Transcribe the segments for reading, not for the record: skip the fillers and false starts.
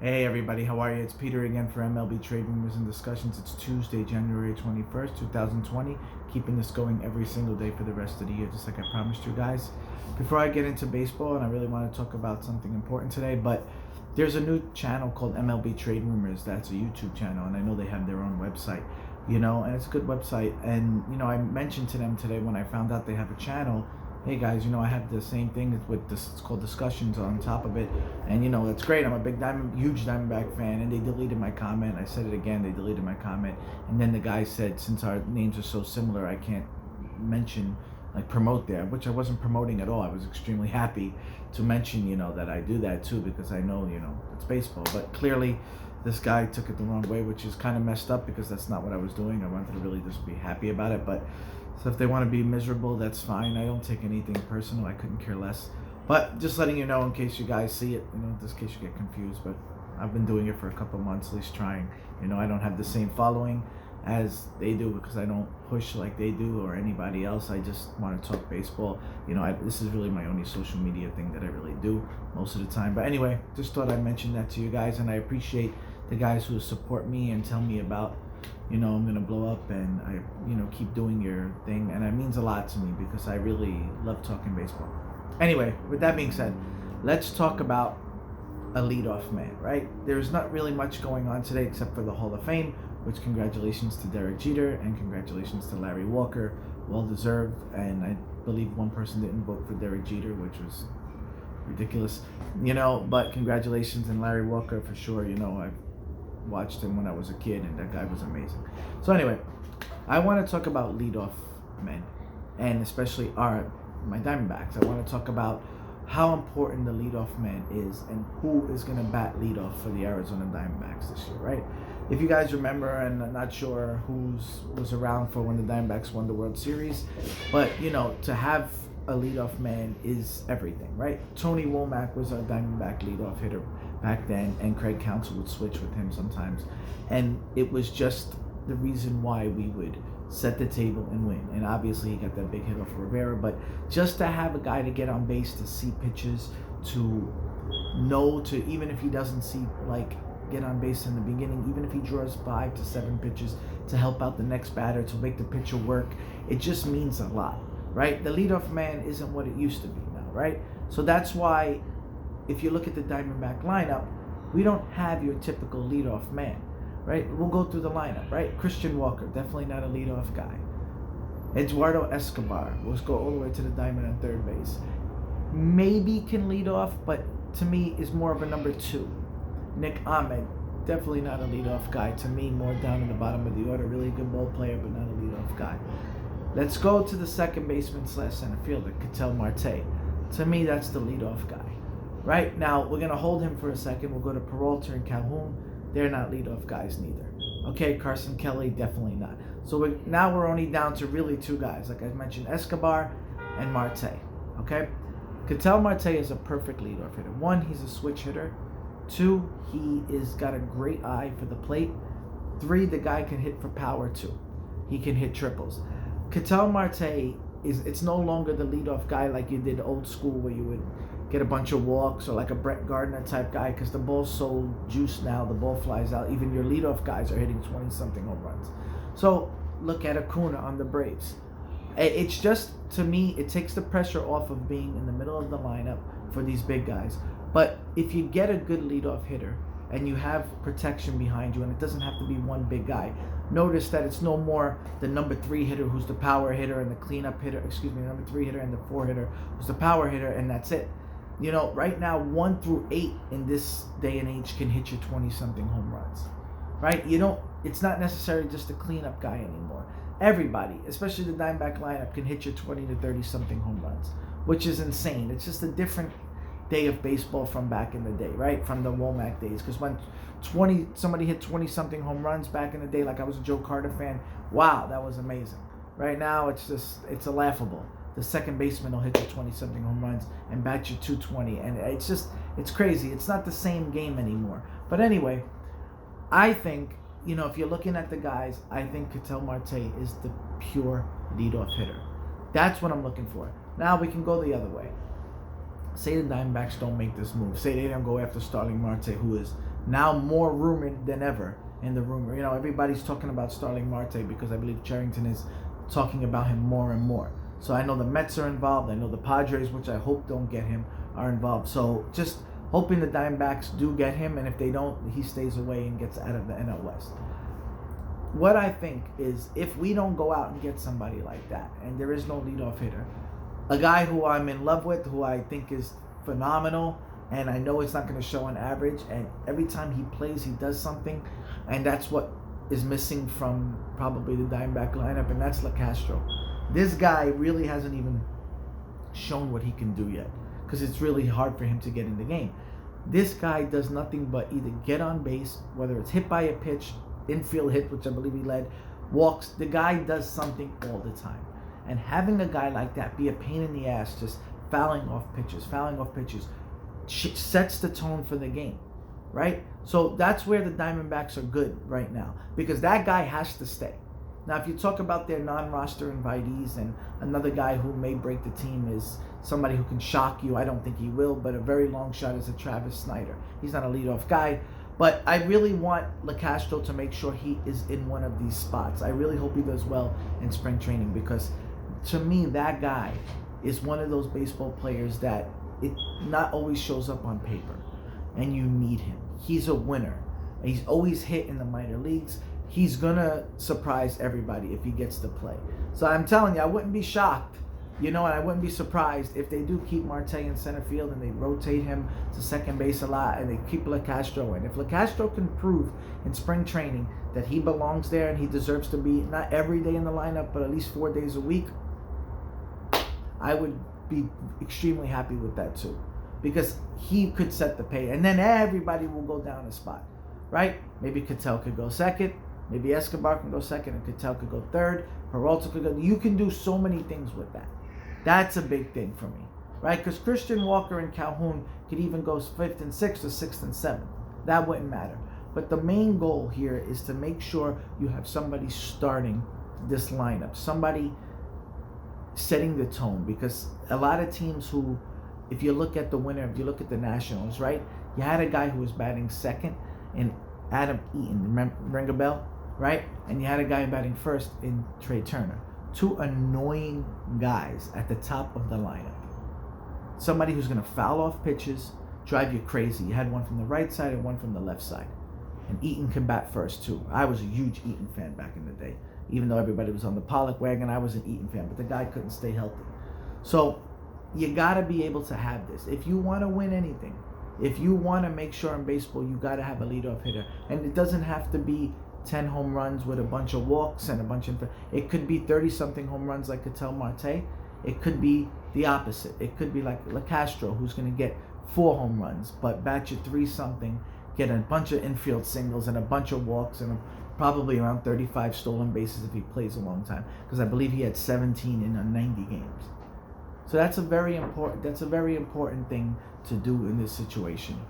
Hey everybody, how are you? It's Peter again for MLB Trade Rumors and Discussions. It's Tuesday, January 21st, 2020. Keeping this going every single day for the rest of the year, just like I promised you guys. Before I get into baseball, and I really want to talk about something important today, but there's a new channel called MLB Trade Rumors. That's a YouTube channel, and I know they have their own website, and it's a good website. And, I mentioned to them today when I found out they have a channel, hey guys, I have the same thing with this, it's called Discussions on top of it, and that's great. I'm a huge Diamondback fan, and they deleted my comment. I said it again, they deleted my comment, and then the guy said, since our names are so similar, I can't promote there, which I wasn't promoting at all. I was extremely happy to mention, that I do that too, because I know, it's baseball, but clearly this guy took it the wrong way, which is kind of messed up because that's not what I was doing. I wanted to really just be happy about it, but so if they want to be miserable, that's fine. I don't take anything personal. I couldn't care less. But just letting you know in case you guys see it, in this case you get confused, but I've been doing it for a couple months, at least trying. I don't have the same following as they do because I don't push like they do or anybody else. I just want to talk baseball. This is really my only social media thing that I really do most of the time. But anyway, just thought I'd mention that to you guys, and I appreciate the guys who support me and tell me about I'm gonna blow up, and I keep doing your thing, and it means a lot to me because I really love talking baseball. Anyway, with that being said, let's talk about a leadoff man, right? There's not really much going on today except for the Hall of Fame, which congratulations to Derek Jeter and congratulations to Larry Walker, well deserved. And I believe one person didn't vote for Derek Jeter, which was ridiculous, but congratulations, and Larry Walker for sure. I've watched him when I was a kid, and that guy was amazing. So anyway, I want to talk about leadoff men, and especially my Diamondbacks. I want to talk about how important the leadoff man is and who is going to bat leadoff for the Arizona Diamondbacks this year, right? If you guys remember, and I'm not sure who was around for when the Diamondbacks won the World Series, but to have a leadoff man is everything, right? Tony Womack was a Diamondback leadoff hitter back then, and Craig Counsell would switch with him sometimes, and it was just the reason why we would set the table and win. And obviously he got that big hit off Rivera, but just to have a guy to get on base, to see pitches, to know, to even if he doesn't see get on base in the beginning, even if he draws 5 to 7 pitches to help out the next batter, to make the pitcher work, it just means a lot, right? The leadoff man isn't what it used to be now, right? So that's why if you look at the Diamondback lineup, we don't have your typical leadoff man, right? We'll go through the lineup, right? Christian Walker, definitely not a leadoff guy. Eduardo Escobar, let's go all the way to the diamond on third base. Maybe can lead off, but to me is more of a number 2. Nick Ahmed, definitely not a leadoff guy. To me, more down in the bottom of the order. Really good ball player, but not a leadoff guy. Let's go to the second baseman / center fielder, Ketel Marte. To me, that's the leadoff guy. Right now, we're going to hold him for a second. We'll go to Peralta and Calhoun. They're not leadoff guys neither. Okay, Carson Kelly, definitely not. So we're only down to really 2 guys. Like I mentioned, Escobar and Marte. Okay? Ketel Marte is a perfect leadoff hitter. 1, he's a switch hitter. 2, he is got a great eye for the plate. 3, the guy can hit for power too. He can hit triples. Ketel Marte it's no longer the leadoff guy like you did old school where you would get a bunch of walks, or like a Brett Gardner type guy, because the ball's so juiced now, the ball flies out. Even your leadoff guys are hitting 20-something home runs. So look at Acuna on the Braves. It's just, to me, it takes the pressure off of being in the middle of the lineup for these big guys. But if you get a good leadoff hitter and you have protection behind you, and it doesn't have to be one big guy, notice that it's no more the number 3 hitter who's the power hitter and the cleanup hitter, number 3 hitter and the 4 hitter who's the power hitter, and that's it. Right now, 1 through 8 in this day and age can hit you 20-something home runs, right? It's not necessarily just a cleanup guy anymore. Everybody, especially the Diamondback lineup, can hit you 20 to 30-something home runs, which is insane. It's just a different day of baseball from back in the day, right? From the Womack days. Because when somebody hit 20-something home runs back in the day, like I was a Joe Carter fan, wow, that was amazing. Right now, it's a laughable. The second baseman will hit you 20-something home runs and bat you 220, and it's crazy. It's not the same game anymore. But anyway, I think, if you're looking at the guys, I think Ketel Marte is the pure leadoff hitter. That's what I'm looking for. Now we can go the other way. Say the Diamondbacks don't make this move. Say they don't go after Starling Marte, who is now more rumored than ever in the rumor. Everybody's talking about Starling Marte because I believe Cherington is talking about him more and more. So I know the Mets are involved. I know the Padres, which I hope don't get him, are involved. So just hoping the Diamondbacks do get him, and if they don't, he stays away and gets out of the NL West. What I think is, if we don't go out and get somebody like that, and there is no leadoff hitter, a guy who I'm in love with, who I think is phenomenal, and I know it's not going to show an average, and every time he plays, he does something, and that's what is missing from probably the Diamondback lineup, and that's LeCastro. This guy really hasn't even shown what he can do yet, because it's really hard for him to get in the game. This guy does nothing but either get on base, whether it's hit by a pitch, infield hit, which I believe he led, walks. The guy does something all the time. And having a guy like that be a pain in the ass, just fouling off pitches, sets the tone for the game, right? So that's where the Diamondbacks are good right now, because that guy has to stay. Now, if you talk about their non-roster invitees, and another guy who may break the team is somebody who can shock you. I don't think he will, but a very long shot is a Travis Snyder. He's not a leadoff guy, but I really want LeCastro to make sure he is in one of these spots. I really hope he does well in spring training, because to me, that guy is one of those baseball players that it not always shows up on paper, and you need him. He's a winner. He's always hit in the minor leagues. He's going to surprise everybody if he gets to play. So I'm telling you, I wouldn't be shocked, and I wouldn't be surprised if they do keep Marte in center field and they rotate him to second base a lot and they keep LeCastro in. If LeCastro can prove in spring training that he belongs there and he deserves to be not every day in the lineup, but at least 4 days a week, I would be extremely happy with that too, because he could set the pace, and then everybody will go down a spot, right? Maybe Cattell could go second. Maybe Escobar can go second and Cattell could go third. Peralta could go. You can do so many things with that. That's a big thing for me, right? Because Christian Walker and Calhoun could even go fifth and sixth or sixth and seventh. That wouldn't matter. But the main goal here is to make sure you have somebody starting this lineup, somebody setting the tone. Because a lot of teams who, if you look at the winner, if you look at the Nationals, right? You had a guy who was batting second in Adam Eaton, remember, ring a bell? Right? And you had a guy batting first in Trey Turner. Two annoying guys at the top of the lineup. Somebody who's going to foul off pitches, drive you crazy. You had one from the right side and one from the left side. And Eaton can bat first too. I was a huge Eaton fan back in the day. Even though everybody was on the Pollock wagon, I was an Eaton fan. But the guy couldn't stay healthy. So you got to be able to have this. If you want to win anything, if you want to make sure in baseball, you got to have a leadoff hitter. And it doesn't have to be 10 home runs with a bunch of walks and a bunch of... It could be 30-something home runs like Cattell Marte. It could be the opposite. It could be like LeCastro, who's going to get 4 home runs, but bat you 3-something, get a bunch of infield singles and a bunch of walks and probably around 35 stolen bases if he plays a long time, because I believe he had 17 in 90 games. So that's a very important thing to do in this situation.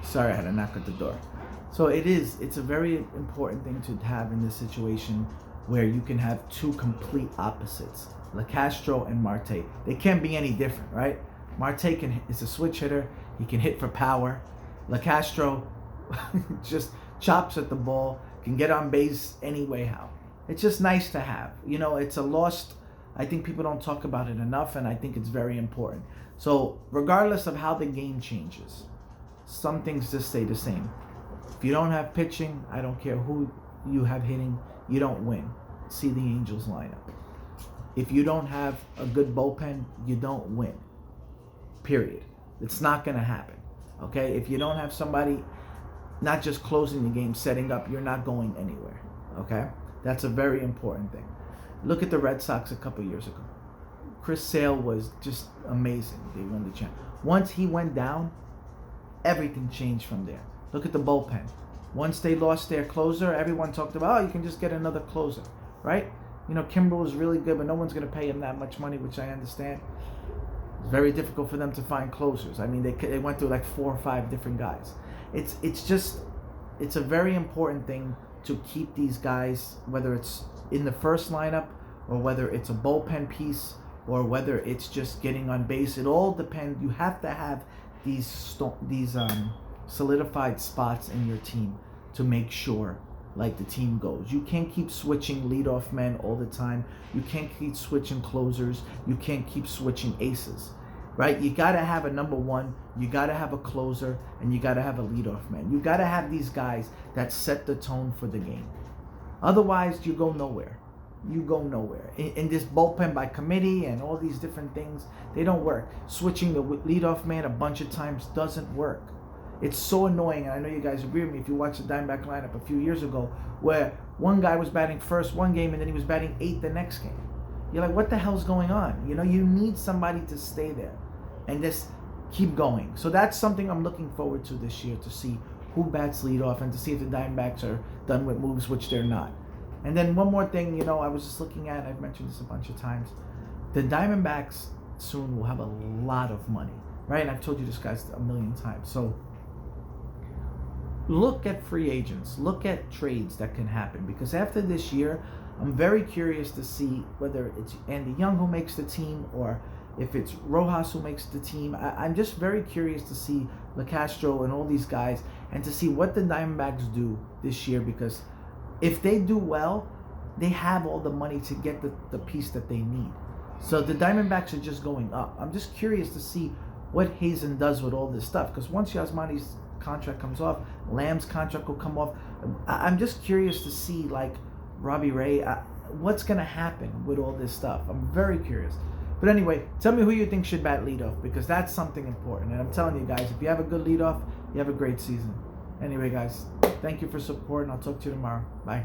Sorry, I had a knock at the door. So it's a very important thing to have in this situation, where you can have two complete opposites, LeCastro and Marte. They can't be any different, right? Marte is a switch hitter. He can hit for power. LeCastro just chops at the ball, can get on base any way how. It's just nice to have. It's a lost... I think people don't talk about it enough, and I think it's very important. So regardless of how the game changes, some things just stay the same. If you don't have pitching, I don't care who you have hitting, you don't win. See the Angels lineup. If you don't have a good bullpen, you don't win. Period. It's not going to happen. Okay? If you don't have somebody not just closing the game, setting up, you're not going anywhere. Okay? That's a very important thing. Look at the Red Sox a couple years ago. Chris Sale was just amazing. They won the championship. Once he went down, everything changed from there. Look at the bullpen. Once they lost their closer, everyone talked about, you can just get another closer, right? Kimbrel was really good, but no one's going to pay him that much money, which I understand. It's very difficult for them to find closers. I mean, they went through like 4 or 5 different guys. It's a very important thing to keep these guys, whether it's in the first lineup or whether it's a bullpen piece or whether it's just getting on base. It all depends. You have to have these solidified spots in your team to make sure like the team goes. You can't keep switching leadoff men all the time. You can't keep switching closers. You can't keep switching aces, right? You got to have a number one. You got to have a closer, and you got to have a leadoff man. You got to have these guys that set the tone for the game. Otherwise, you go nowhere. You go nowhere. In this bullpen by committee and all these different things, they don't work. Switching the leadoff man a bunch of times doesn't work. It's so annoying, and I know you guys agree with me if you watched the Diamondback lineup a few years ago, where one guy was batting first one game and then he was batting eighth the next game. You're like, what the hell's going on? You know, you need somebody to stay there and just keep going. So that's something I'm looking forward to this year, to see who bats leadoff and to see if the Diamondbacks are done with moves, which they're not. And then one more thing, you know, I was just looking at, I've mentioned this a bunch of times, the Diamondbacks soon will have a lot of money, right? And I've told you this, guys, a million times. So look at free agents, look at trades that can happen, because after this year, I'm very curious to see whether it's Andy Young who makes the team or if it's Rojas who makes the team. I'm just very curious to see LeCastro and all these guys and to see what the Diamondbacks do this year, because if they do well, they have all the money to get the piece that they need. So the Diamondbacks are just going up. I'm just curious to see what Hazen does with all this stuff, because once Yasmani's contract comes off, Lamb's contract will come off. I'm just curious to see, like, Robbie Ray, what's going to happen with all this stuff. I'm very curious. But anyway, tell me who you think should bat leadoff, because that's something important. And I'm telling you guys, if you have a good leadoff, you have a great season. Anyway, guys, thank you for support, and I'll talk to you tomorrow. Bye.